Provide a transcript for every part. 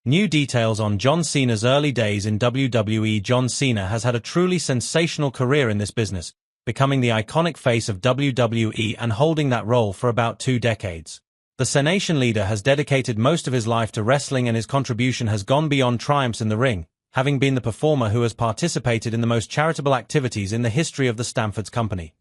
New details on John Cena's early days in WWE. John Cena has had a truly sensational career in this business, becoming the iconic face of WWE and holding that role for about 2 decades. The Cenation leader has dedicated most of his life to wrestling, and his contribution has gone beyond triumphs in the ring, having been the performer who has participated in the most charitable activities in the history of the Stamford's company.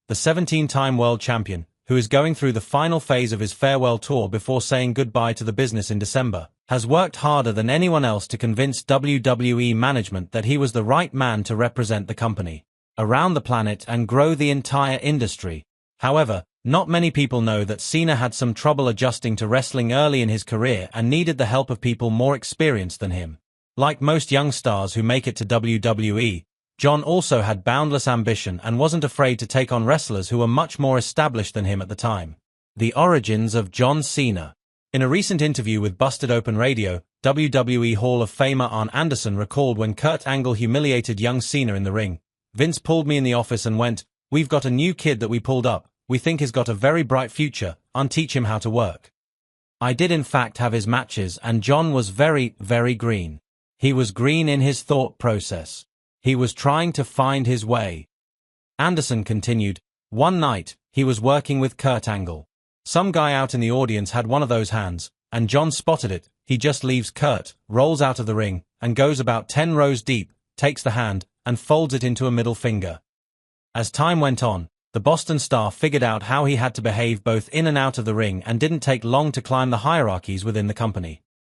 The 17-time world champion, who is going through the final phase of his farewell tour before saying goodbye to the business in December, has worked harder than anyone else to convince WWE management that he was the right man to represent the company around the planet and grow the entire industry. However, not many people know that Cena had some trouble adjusting to wrestling early in his career and needed the help of people more experienced than him. Like most young stars who make it to WWE, John also had boundless ambition and wasn't afraid to take on wrestlers who were much more established than him at the time. The origins of John Cena. In a recent interview with Busted Open Radio, WWE Hall of Famer Arn Anderson recalled when Kurt Angle humiliated young Cena in the ring. "Vince pulled me in the office and went, 'We've got a new kid that we pulled up. We think he's got a very bright future, teach him how to work.' I did in fact have his matches, and John was very, very green. He was green in his thought process. He was trying to find his way." Anderson continued, "One night, he was working with Kurt Angle. Some guy out in the audience had one of those hands, and John spotted it. He just leaves Kurt, rolls out of the ring, and goes about 10 rows deep, takes the hand, and folds it into a middle finger. As time went on, the Boston star figured out how he had to behave both in and out of the ring and didn't take long to climb the hierarchies within the company.